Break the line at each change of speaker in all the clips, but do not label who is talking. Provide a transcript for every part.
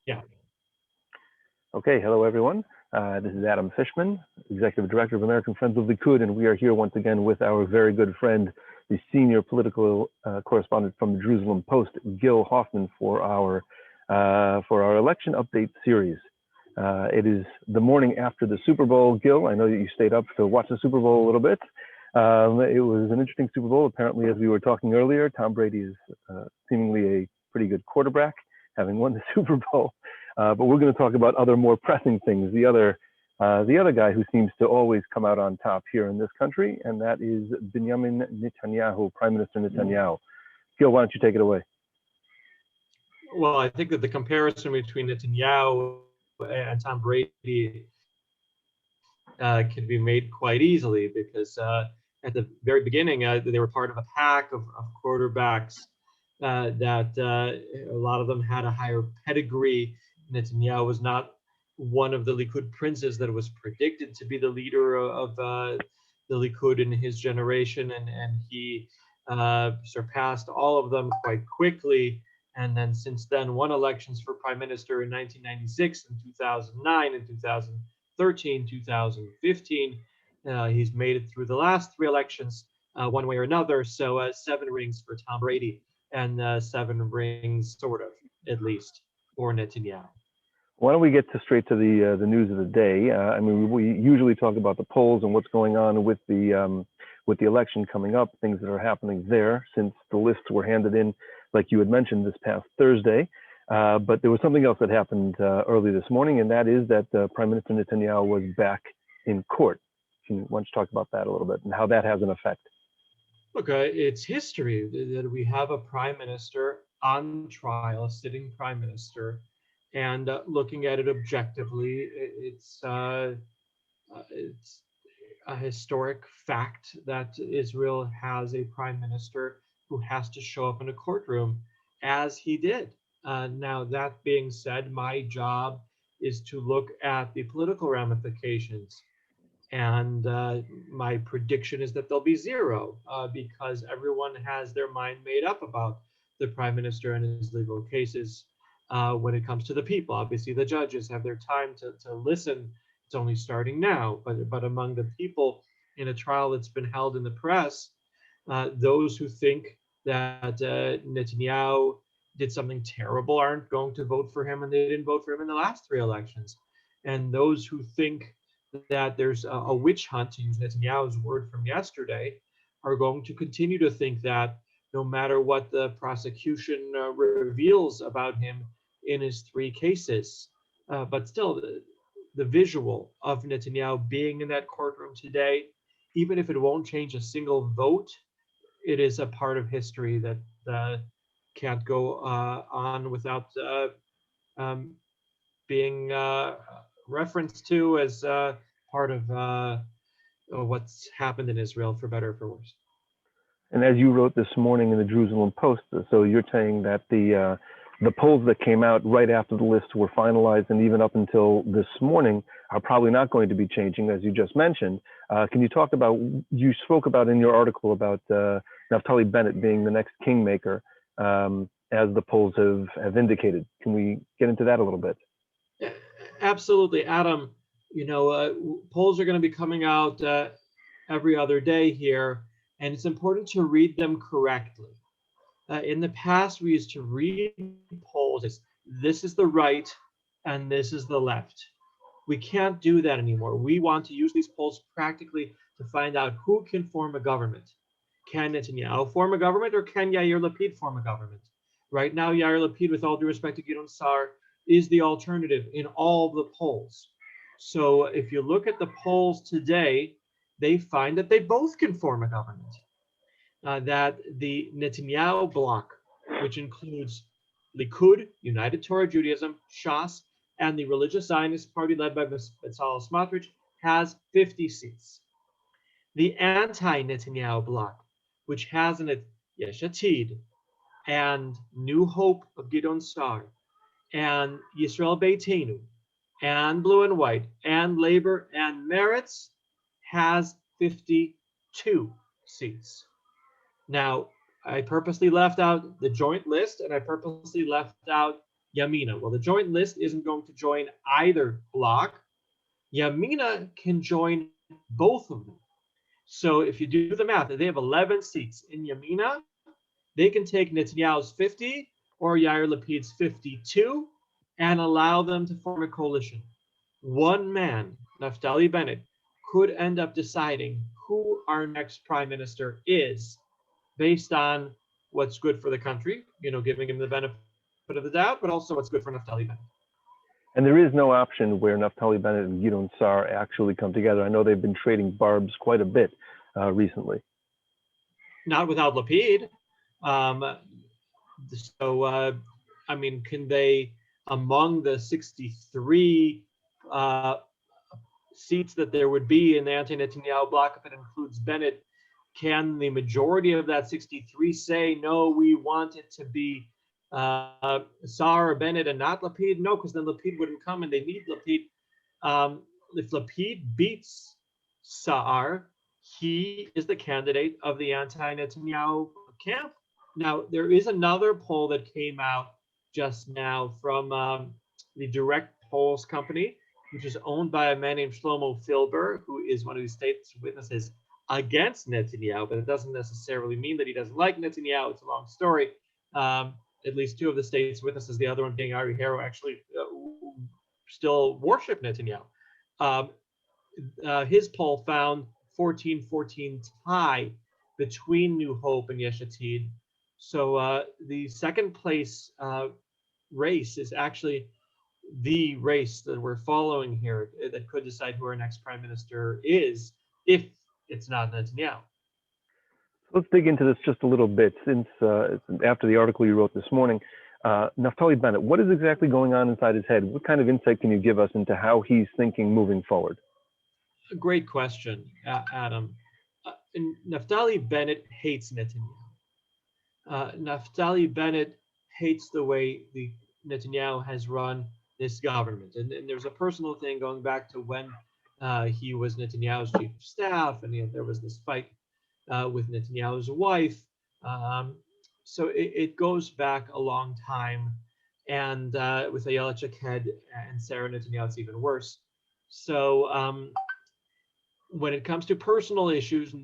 Yeah.
Okay, hello everyone. This is Adam Fishman, Executive Director of American Friends of Likud, and we are here once again with our very good friend, the senior political correspondent from the Jerusalem Post, Gil Hoffman, for our election update series. It is the morning after the Super Bowl. Gil, I know that you stayed up to watch the Super Bowl a little bit. It was an interesting Super Bowl. Apparently, as we were talking earlier, Tom Brady is seemingly a pretty good quarterback, having won the Super Bowl. But we're going to talk about other more pressing things. The other guy who seems to always come out on top here in this country, and that is Benjamin Netanyahu, Prime Minister Netanyahu. Gil, why don't you take it away?
Well, I think that the comparison between Netanyahu and Tom Brady can be made quite easily, because at the very beginning, they were part of a pack of quarterbacks that a lot of them had a higher pedigree. Netanyahu was not one of the Likud princes that was predicted to be the leader of the Likud in his generation, and he surpassed all of them quite quickly. And then since then, won elections for prime minister in 1996 and 2009 and 2013, 2015. He's made it through the last three elections one way or another. So 7 rings for Tom Brady and 7 rings, sort of, at least, for Netanyahu.
Why don't we get straight to the news of the day? I mean, we usually talk about the polls and what's going on with the election coming up, things that are happening there since the lists were handed in, like you had mentioned, this past Thursday. But there was something else that happened early this morning, and that is that Prime Minister Netanyahu was back in court. Why don't you talk about that a little bit and how that has an effect?
Look, it's history that we have a prime minister on trial, a sitting prime minister, and looking at it objectively, it's a historic fact that Israel has a prime minister who has to show up in a courtroom, as he did. Now, that being said, my job is to look at the political ramifications. And my prediction is that there'll be 0, because everyone has their mind made up about the prime minister and his legal cases. When it comes to the people, obviously the judges have their time to listen. It's only starting now, but among the people in a trial that's been held in the press, those who think that Netanyahu did something terrible aren't going to vote for him, and they didn't vote for him in the last 3 elections. And those who think that there's a witch hunt, to use Netanyahu's word from yesterday, are going to continue to think that no matter what the prosecution reveals about him in his 3 cases. But still, the visual of Netanyahu being in that courtroom today, even if it won't change a single vote, it is a part of history that can't go on without being referenced to as part of what's happened in Israel, for better or for worse.
And as you wrote this morning in the Jerusalem Post, so you're saying that the polls that came out right after the lists were finalized and even up until this morning are probably not going to be changing, as you just mentioned. Can you talk about, you spoke about in your article about Naftali Bennett being the next kingmaker, as the polls have indicated. Can we get into that a little bit?
Absolutely, Adam. Polls are going to be coming out every other day here, and it's important to read them correctly. In the past, we used to read polls as this is the right and this is the left. We can't do that anymore. We want to use these polls practically to find out who can form a government. Can Netanyahu form a government, or can Yair Lapid form a government? Right now, Yair Lapid, with all due respect to Gideon Sa'ar, is the alternative in all the polls. So if you look at the polls today, they find that they both can form a government. That the Netanyahu bloc, which includes Likud, United Torah Judaism, Shas, and the religious Zionist party led by Bezalel Smotrich, has 50 seats. The anti-Netanyahu bloc, which has in it Yesh Atid and New Hope of Gideon Sa'ar, and Yisrael Beitenu, and Blue and White, and Labor, and Meretz, has 52 seats. Now, I purposely left out the joint list, and I purposely left out Yamina. Well, the joint list isn't going to join either bloc. Yamina can join both of them. So if you do the math, they have 11 seats. In Yamina, they can take Netanyahu's 50 or Yair Lapid's 52 and allow them to form a coalition. One man, Naftali Bennett, could end up deciding who our next prime minister is based on what's good for the country, giving him the benefit of the doubt, but also what's good for Naftali Bennett.
And there is no option where Naftali Bennett and Gideon Sa'ar actually come together. I know they've been trading barbs quite a bit recently.
Not without Lapid. Can they, among the 63 seats that there would be in the anti-Netanyahu bloc, if it includes Bennett, can the majority of that 63 say, no, we want it to be Sa'ar or Bennett and not Lapid? No, because then Lapid wouldn't come and they need Lapid. If Lapid beats Sa'ar, he is the candidate of the anti-Netanyahu camp. Now, there is another poll that came out just now from the Direct Polls company, which is owned by a man named Shlomo Filber, who is one of the state's witnesses against Netanyahu, but it doesn't necessarily mean that he doesn't like Netanyahu. It's a long story. At least two of the state's witnesses, the other one being Ari Haro, actually still worship Netanyahu. His poll found 14-14 tie between New Hope and Yesh Atid. So the second place race is actually the race that we're following here that could decide who our next prime minister is, if it's not Netanyahu.
Let's dig into this just a little bit. Since after the article you wrote this morning, Naftali Bennett, what is exactly going on inside his head? What kind of insight can you give us into how he's thinking moving forward?
A great question, Adam. Naftali Bennett hates Netanyahu. Naftali Bennett hates the way the Netanyahu has run this government. And there's a personal thing going back to when he was Netanyahu's chief of staff, and there was this fight with Netanyahu's wife. So it goes back a long time. And with Ayelet Shaked and Sarah Netanyahu, it's even worse. So when it comes to personal issues,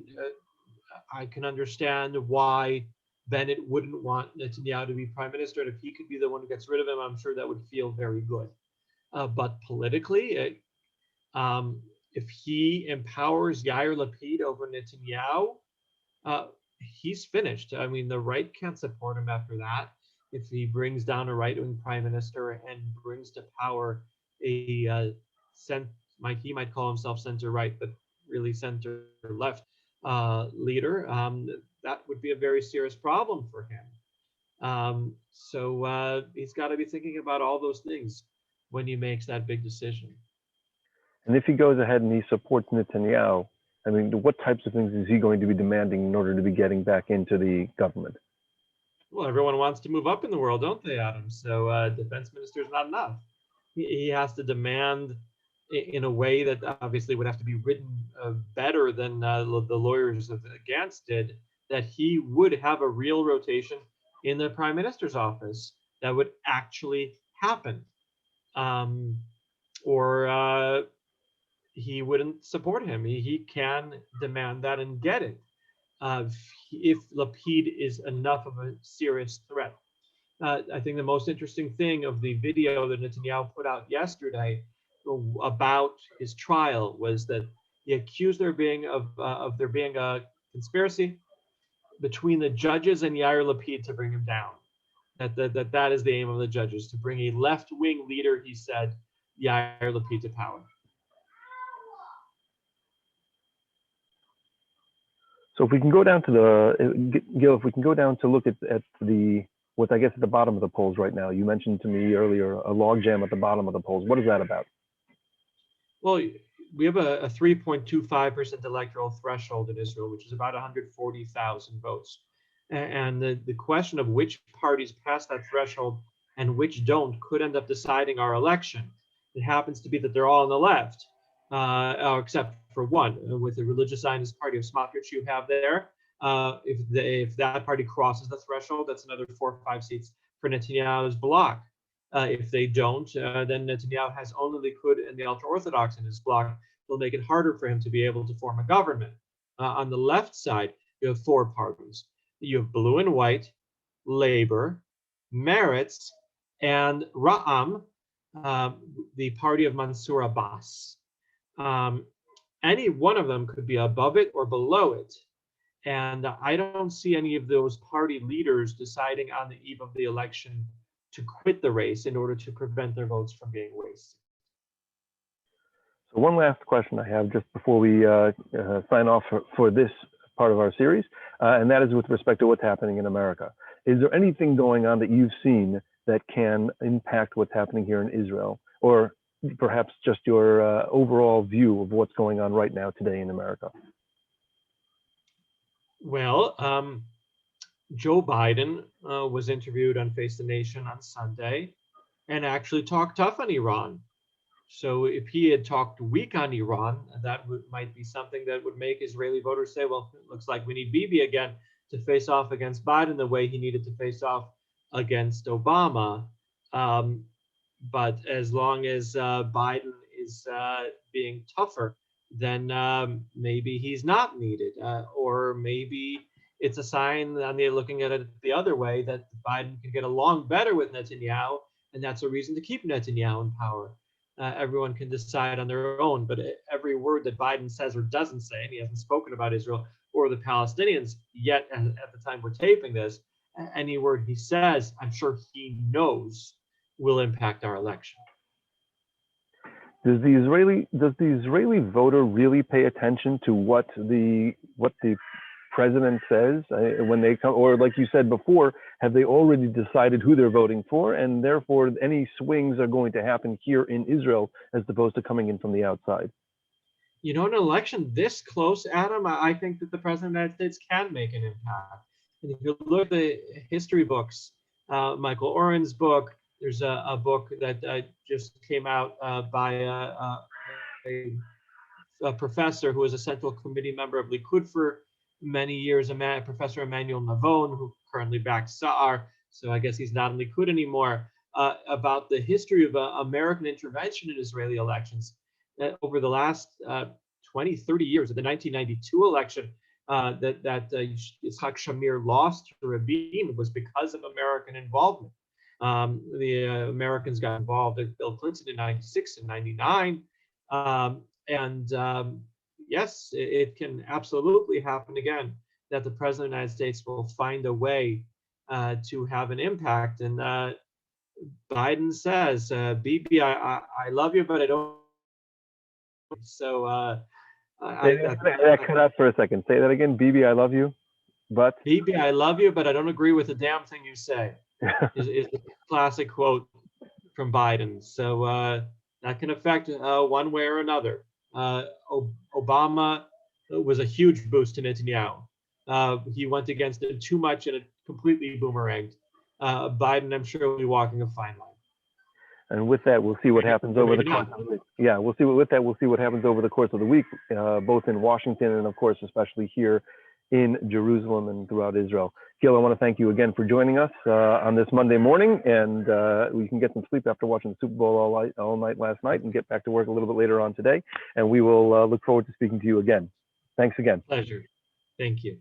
I can understand why Bennett wouldn't want Netanyahu to be prime minister. And if he could be the one who gets rid of him, I'm sure that would feel very good. But politically, if he empowers Yair Lapid over Netanyahu, he's finished. I mean, the right can't support him after that. If he brings down a right-wing prime minister and brings to power a he might call himself center-right, but really center-left leader, that would be a very serious problem for him. So he's got to be thinking about all those things when he makes that big decision.
And if he goes ahead and he supports Netanyahu, I mean, what types of things is he going to be demanding in order to be getting back into the government?
Well, everyone wants to move up in the world, don't they, Adam? So defense minister is not enough. He has to demand in a way that obviously would have to be written better than the lawyers of Gantz did, that he would have a real rotation in the prime minister's office that would actually happen. Or he wouldn't support him. He can demand that and get it if Lapid is enough of a serious threat. I think the most interesting thing of the video that Netanyahu put out yesterday about his trial was that he accused there being a conspiracy between the judges and Yair Lapid to bring him down. That is the aim of the judges, to bring a left-wing leader, he said, Yair Lapid to power.
So if we can go down to Gil, if we can go down to look at what's I guess at the bottom of the polls right now. You mentioned to me earlier a logjam at the bottom of the polls. What is that about?
Well, we have a 3.25% electoral threshold in Israel, which is about 140,000 votes. And the question of which parties pass that threshold and which don't could end up deciding our election. It happens to be that they're all on the left, except for one. With the religious Zionist party of Smotrich you have there, if that party crosses the threshold, that's another 4 or 5 seats for Netanyahu's bloc. If they don't, then Netanyahu has only Likud and the ultra-Orthodox in his bloc. Will make it harder for him to be able to form a government. On the left side, you have four parties. You have Blue and White, Labor, Meretz, and Ra'am, the party of Mansour Abbas. Any one of them could be above it or below it. And I don't see any of those party leaders deciding on the eve of the election to quit the race in order to prevent their votes from being wasted.
So one last question I have just before we sign off for this part of our series, and that is with respect to what's happening in America. Is there anything going on that you've seen that can impact what's happening here in Israel, or perhaps just your overall view of what's going on right now today in America?
Well, Joe Biden was interviewed on Face the Nation on Sunday and actually talked tough on Iran. So if he had talked weak on Iran, that might be something that would make Israeli voters say, well, it looks like we need Bibi again to face off against Biden the way he needed to face off against Obama. But as long as Biden is being tougher, then maybe he's not needed. Or maybe it's a sign, and they're looking at it the other way, that Biden can get along better with Netanyahu, and that's a reason to keep Netanyahu in power. Everyone can decide on their own, but every word that Biden says or doesn't say, and he hasn't spoken about Israel or the Palestinians yet at the time we're taping this, any word he says, I'm sure he knows will impact our election.
Does the Israeli voter really pay attention to what the president says when they come, or like you said before, have they already decided who they're voting for, and therefore any swings are going to happen here in Israel as opposed to coming in from the outside?
You know, an election this close, Adam, I think that the president of the United States can make an impact. And if you look at the history books, Michael Oren's book, there's a book that just came out by a professor who was a Central Committee member of Likud for many years, Professor Emmanuel Navon, who currently backs Sa'ar, so I guess he's not in Likud anymore, about the history of American intervention in Israeli elections. Over the last 20, 30 years, of the 1992 election that Yitzhak Shamir lost to Rabin was because of American involvement. The Americans got involved with Bill Clinton in 96 and 99. Yes, it can absolutely happen again, that the president of the United States will find a way to have an impact. And Biden says, Bibi, I love you, but I don't. So
that cut out for a second. Say that again. Bibi, I love you, but
Bibi, I love you, but I don't agree with a damn thing you say. is a classic quote from Biden. So that can affect one way or another. Obama was a huge boost to Netanyahu. He went against it too much and it completely boomeranged. Biden, I'm sure, will be walking a fine line.
And with that, we'll see what happens over the course of the week. Yeah, we'll see what happens over the course of the week, both in Washington and, of course, especially here in Jerusalem and throughout Israel. Gil, I want to thank you again for joining us on this Monday morning, and we can get some sleep after watching the Super Bowl all night last night and get back to work a little bit later on today. And we will look forward to speaking to you again. Thanks again.
Pleasure. Thank you.